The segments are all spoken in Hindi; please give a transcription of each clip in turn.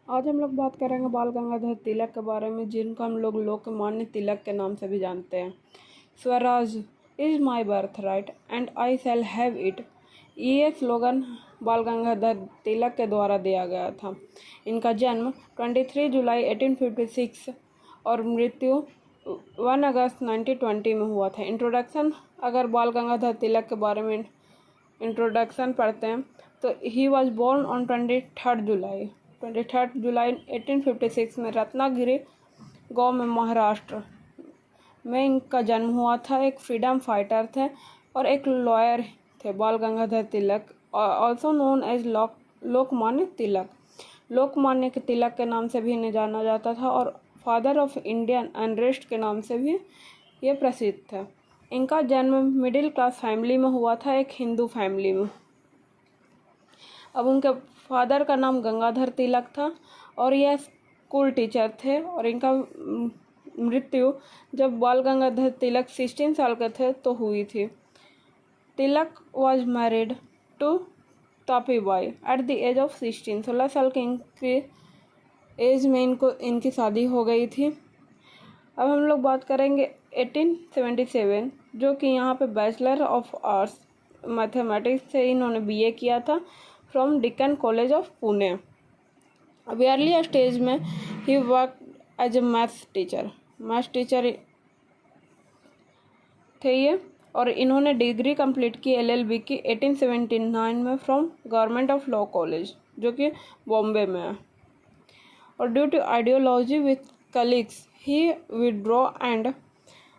आज हम लोग बात करेंगे बाल गंगाधर तिलक के बारे में, जिनको हम लोग लोकमान्य तिलक के नाम से भी जानते हैं। Swaraj is my birth right and I shall have it, ये स्लोगन बाल गंगाधर तिलक के द्वारा दिया गया था। इनका जन्म 23 जुलाई 1856 और मृत्यु 1 अगस्त 1920 में हुआ था। इंट्रोडक्शन, अगर बाल गंगाधर तिलक के बारे में इंट्रोडक्शन पढ़ते हैं तो ही वॉज बोर्न ऑन 23 जुलाई 1856 में रत्नागिरी गांव में, महाराष्ट्र में इनका जन्म हुआ था। एक फ्रीडम फाइटर थे और एक लॉयर थे बाल गंगाधर तिलक, also known as Lokmanya Tilak. Lokmanya के तिलक के नाम से भी इन्हें जाना जाता था और फादर ऑफ इंडियन अनरेस्ट के नाम से भी ये प्रसिद्ध थे। इनका जन्म मिडिल क्लास फैमिली में हुआ था, एक हिंदू फैमिली में। अब उनके फादर का नाम गंगाधर तिलक था और यह स्कूल टीचर थे और इनका मृत्यु जब बाल गंगाधर तिलक 16 साल के थे तो हुई थी। Tilak was married to Tapi Bai at the age of 16। 16 साल की इनकी एज में इनकी शादी हो गई थी। अब हम लोग बात करेंगे 1877, जो कि यहाँ पे बैचलर ऑफ आर्ट्स मैथमेटिक्स से इन्होंने बीए किया था from Deccan college of Pune. अब अर्ली स्टेज में ही work as a maths teacher थे ये, और इन्होंने डिग्री कंप्लीट की LLB की 1879 में from government of law college, जो कि बॉम्बे में है। और due to ideology with colleagues he withdraw and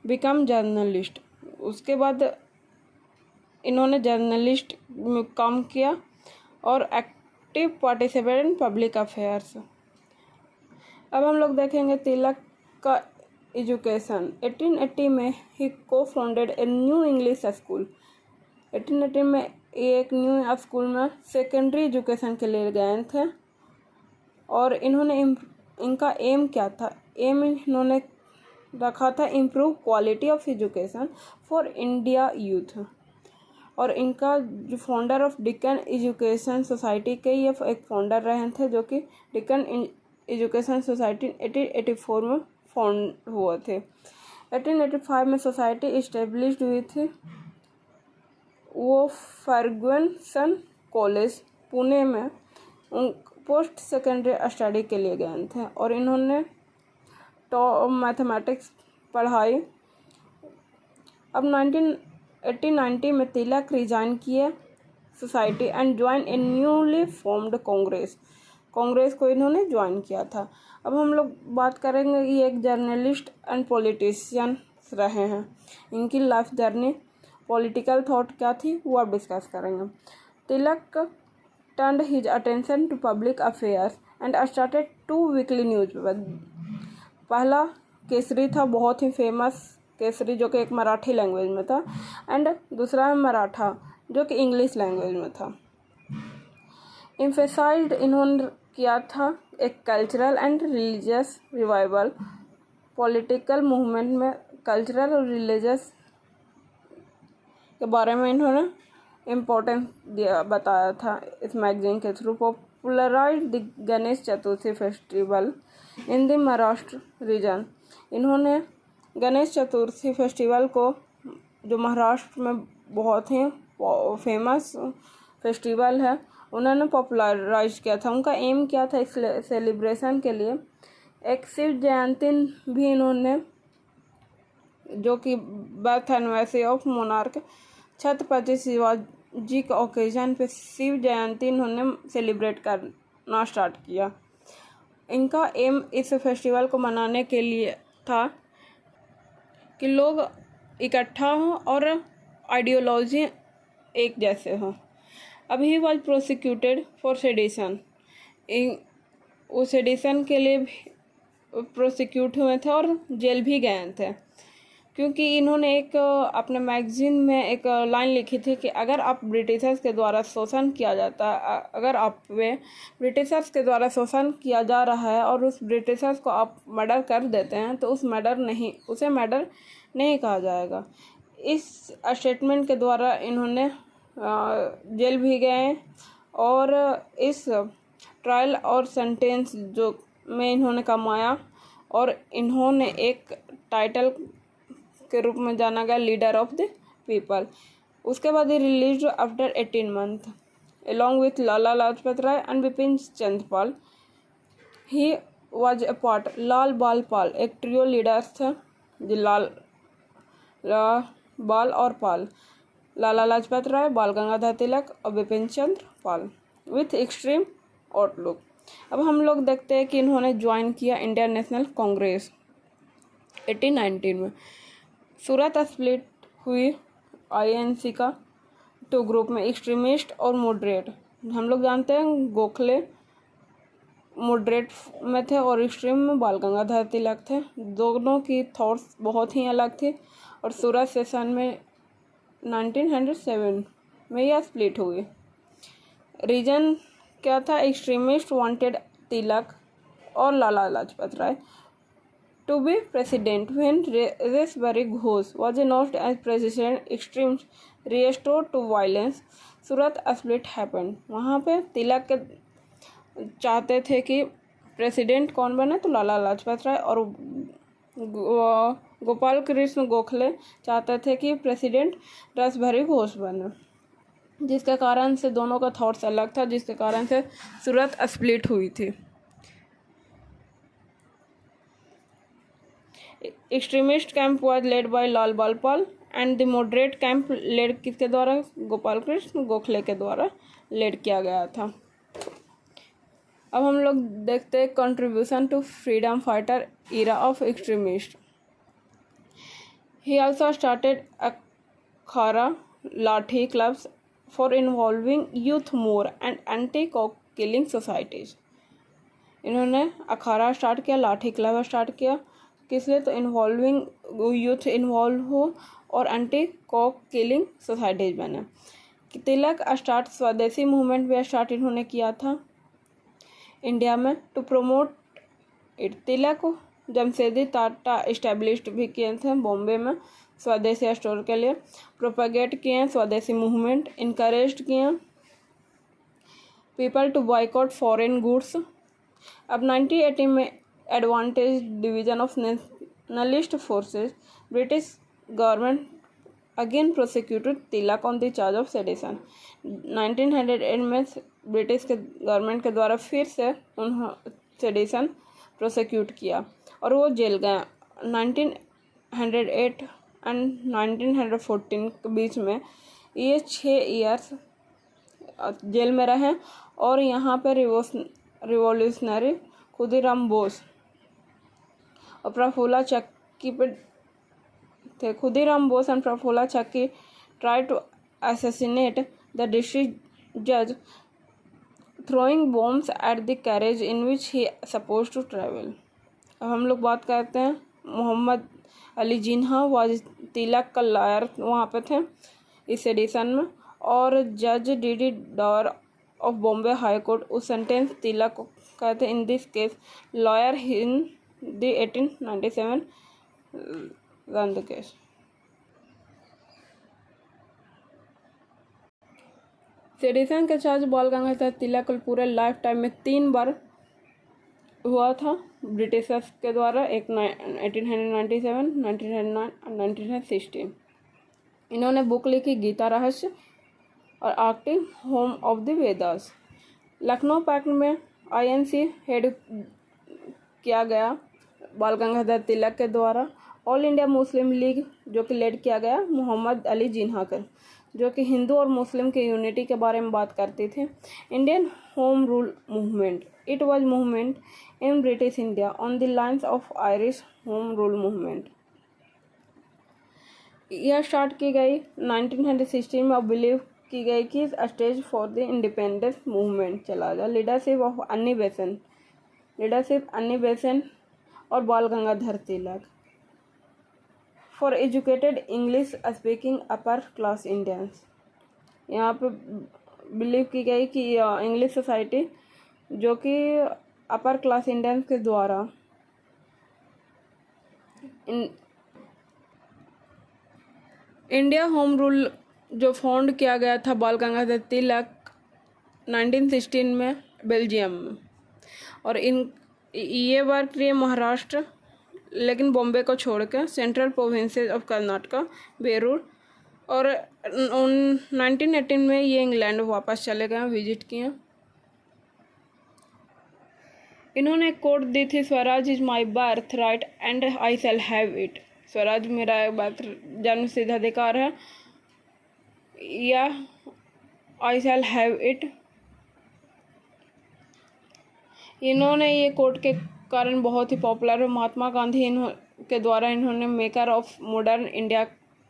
become journalist. उसके बाद इन्होंने जर्नलिस्ट में काम किया और active participate in public affairs. अब हम लोग देखेंगे तिलक का एजुकेशन। 1880 में ही को founded a new English school. 1880 में ये एक न्यू स्कूल में सेकेंडरी एजुकेशन के लिए गए थे और इनका एम क्या था? एम इन्होंने रखा था improve quality of education for India youth. और इनका जो founder of deacon education society के ये एक फाउंडर रहे थे, जो कि डिकन एजुकेशन सोसाइटी 1884 में फाउंड हुए थे। 1885 में सोसाइटी इस्टेब्लिश हुई थी। वो फर्गुसन कॉलेज पुणे में पोस्ट सेकेंडरी स्टडी के लिए गए थे और इन्होंने मैथमेटिक्स पढ़ाई। अब 1890 में तिलक रिजाइन किए society and join A newly formed Congress को इन्होंने ज्वाइन किया था। अब हम लोग बात करेंगे, ये एक जर्नलिस्ट एंड पॉलिटिशियन रहे हैं। इनकी लाइफ जर्नी, पॉलिटिकल थॉट क्या थी वो आप डिस्कस करेंगे। Tilak turned his attention to public affairs and started 2 weekly newspaper. पहला केसरी था, बहुत ही फेमस केसरी, जो कि एक मराठी लैंग्वेज में था, एंड दूसरा है मराठा, जो कि इंग्लिश लैंग्वेज में था। एम्फेसाइज्ड इन्होंने किया था एक cultural and religious revival. Political movement में कल्चरल और रिलीजियस के बारे में इन्होंने इम्पोर्टेंस बताया था इस मैगजीन के through. Popularized the Ganesh Chaturthi festival in the Maharashtra region. इन्होंने गणेश चतुर्थी फेस्टिवल को, जो महाराष्ट्र में बहुत ही फेमस फेस्टिवल है, उन्होंने पॉपुलराइज किया था। उनका एम क्या था इस सेलिब्रेशन के लिए? एक शिव जयंती भी इन्होंने, जो कि birth anniversary of monarch Chhatrapati Shivaji के ओकेजन पे शिव जयंती इन्होंने सेलिब्रेट करना स्टार्ट किया। इनका एम इस फेस्टिवल को मनाने के लिए था कि लोग इकट्ठा हों और आइडियोलॉजी एक जैसे हों। अब he was prosecuted for sedition. वो सेडिशन के लिए प्रोसिक्यूट हुए थे और जेल भी गए थे, क्योंकि इन्होंने एक अपने मैगजीन में एक लाइन लिखी थी कि अगर आप ब्रिटिशर्स के द्वारा शोषण किया जाता है, अगर आप ब्रिटिशर्स के द्वारा शोषण किया जा रहा है और उस ब्रिटिशर्स को आप मर्डर कर देते हैं तो उसे मर्डर नहीं कहा जाएगा। इस स्टेटमेंट के द्वारा इन्होंने जेल भी गए और इस ट्रायल और सेंटेंस जो में इन्होंने कमाया और इन्होंने एक टाइटल के रूप में जाना गया लीडर ऑफ द पीपल। उसके बाद ही release after 18 month along with Lala Lajpat Rai and Bipin Chandra Pal. He was a part Lal Bal Pal एक ट्रियो लीडर्स थे जो बाल और पाल, लाला लाजपत राय, बाल गंगाधर तिलक और बिपिन चंद्र पाल विथ एक्सट्रीम आउटलुक। अब हम लोग देखते हैं कि इन्होंने ज्वाइन किया इंडियन नेशनल कांग्रेस 1819 में। सूरत स्प्लिट हुई आईएनसी का 2 ग्रुप में, एक्सट्रीमिस्ट और मॉडरेट। हम लोग जानते हैं गोखले मॉडरेट में थे और एक्सट्रीम में बाल गंगाधर तिलक थे। दोनों की थॉट्स बहुत ही अलग थी और सूरत सेशन में 1907 में यह स्प्लिट हुई। रीजन क्या था? एक्सट्रीमिस्ट वांटेड तिलक और लाला लाजपत राय to be president when Raspberry Ghosh was announced as president. Extremes restored to violence. Surat split happened. वहाँ पे तिलक के चाहते थे कि प्रेसिडेंट कौन बने, तो लाला लाजपत राय, और गोपाल कृष्ण गोखले चाहते थे कि प्रेसिडेंट रासबिहारी घोष बने, जिसके कारण से दोनों का थॉट्स अलग था, जिसके कारण से सूरत स्प्लिट हुई थी। Extremist camp was led by Lal Bal Pal and the moderate camp led किसके द्वारा? गोपाल कृष्ण गोखले के द्वारा लेड किया गया था। अब हम लोग देखते हैं contribution to freedom fighter era of extremist. He also started akhara lathi clubs for involving youth more and anti cock killing societies. इन्होंने अखाड़ा स्टार्ट किया, लाठी क्लब स्टार्ट किया, किस लिए? तो इन्वॉल्विंग यूथ इन्वॉल्व हो और एंटी कॉक किलिंग सोसाइटीज बने। तिलक स्टार्ट स्वदेशी मूवमेंट भी स्टार्ट इन्होंने किया था इंडिया में to promote it. Tilak Jamshedji Tata established भी किए थे बॉम्बे में स्वदेशी स्टोर के लिए, प्रोपेगेट किए स्वदेशी मूवमेंट, इनकरेज किए people to boycott foreign goods. अब 1918 में advantage division of nationalist forces, British government again prosecuted Tilak on the charge of sedition. 1908 में ब्रिटिश के गवर्नमेंट के द्वारा फिर से उन्होंने सेडिशन प्रोसिक्यूट किया और वो जेल गया। 1908 एंड 1914 के बीच में ये 6 ईयर्स जेल में रहे और यहाँ पे रिवॉल्यूशनरी खुदीराम बोस और प्रफुल्ला चक्की पे थे। Khudiram Bose and Prafulla Chaki try to assassinate the district जज throwing bombs at the carriage in which he supposed to travel। अब हम लोग बात करते हैं मोहम्मद अली जिन्हा वाज तिलक का लॉयर वहाँ पे थे इस एडिशन में, और जज Davar of Bombay high court उस सेंटेंस तिलक को कहते in this case lawyer in the 1897 ran the case. Sedition के चार्ज बाल गंगाधर तिलक को पूरे लाइफ टाइम में 3 बार हुआ था ब्रिटिशर्स के द्वारा, एक 1897, 1909 और 1916। इन्होंने बुक लिखी गीता रहस्य और Arctic home of the Vedas. Lucknow pact में आईएनसी हेड किया गया बाल गंगाधर तिलक के द्वारा। ऑल इंडिया मुस्लिम लीग जो कि लेड किया गया मोहम्मद अली जिन्हा कर, जो कि हिंदू और मुस्लिम के यूनिटी के बारे में बात करती थी। Indian home rule movement, it was movement in British India on the lines of Irish home rule movement. यह स्टार्ट की गई 1916 में और बिलीव की गई कि stage for the independence movement चला गया। लीडरशिप अन्नी बेसेन और Bal Gangadhar Tilak for educated English speaking upper class Indians. यहाँ पे बिलीव की गई कि इंग्लिश सोसाइटी जो कि अपर क्लास इंडियंस के द्वारा इंडिया होम रूल जो फाउंड किया गया था बाल गंगाधर तिलक 1916 में बेल्जियम में। और ये वर्क रही है महाराष्ट्र, लेकिन बॉम्बे को छोड़ के, सेंट्रल प्रोविंसेस ऑफ कर्नाटका, बेरूर। और 1918 में ये इंग्लैंड वापस चले गए, विजिट किए। इन्होंने एक कोट दी थी, Swaraj is my birth right and I shall have it. Swaraj मेरा जन्म सिद्ध अधिकार है या आई शैल हैव इट। इन्होंने ये कोट के कारण बहुत ही पॉपुलर है। महात्मा गांधी के द्वारा इन्होंने मेकर ऑफ मॉडर्न इंडिया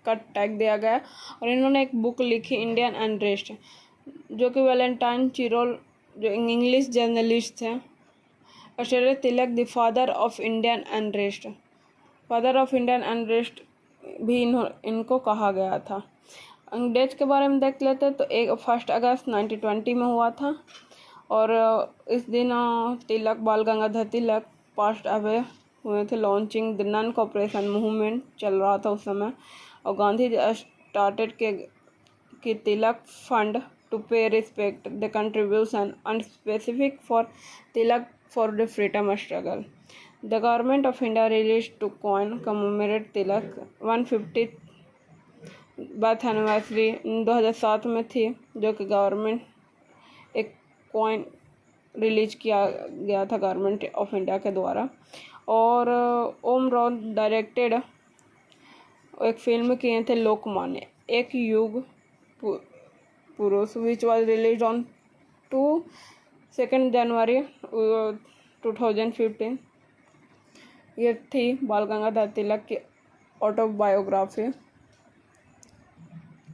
का टैग दिया गया। और इन्होंने एक बुक लिखी, इंडियन अनरेस्ट, जो कि वैलेंटाइन चिरोल, जो इंग्लिश जर्नलिस्ट थे, Acharya Tilak the father of Indian unrest, father of Indian unrest भी इनको कहा गया था। डेट के बारे में देख लेते हैं तो 1 अगस्त 1920 में हुआ था। और इस दिन तिलक, बाल गंगाधर तिलक पास्ट अवे हुए थे। Launching the non cooperation movement चल रहा था उस समय। और गांधी स्टार्टेड कि तिलक फंड टू पे respect the contribution unspecific for Tilak for the freedom struggle. The government of India released to coin commemorate Tilak 150th birth anniversary 2007 में थी, जो कि गवर्नमेंट एक कॉइन रिलीज किया गया था गवर्नमेंट ऑफ इंडिया के द्वारा। और ओम रॉय डायरेक्टेड एक फिल्म किए थे, लोकमान्य एक युग पुरुष, विच वॉज रिलीज ऑन 2 जनवरी 2015। ये थी बाल गंगाधर तिलक की ऑटोबायोग्राफी।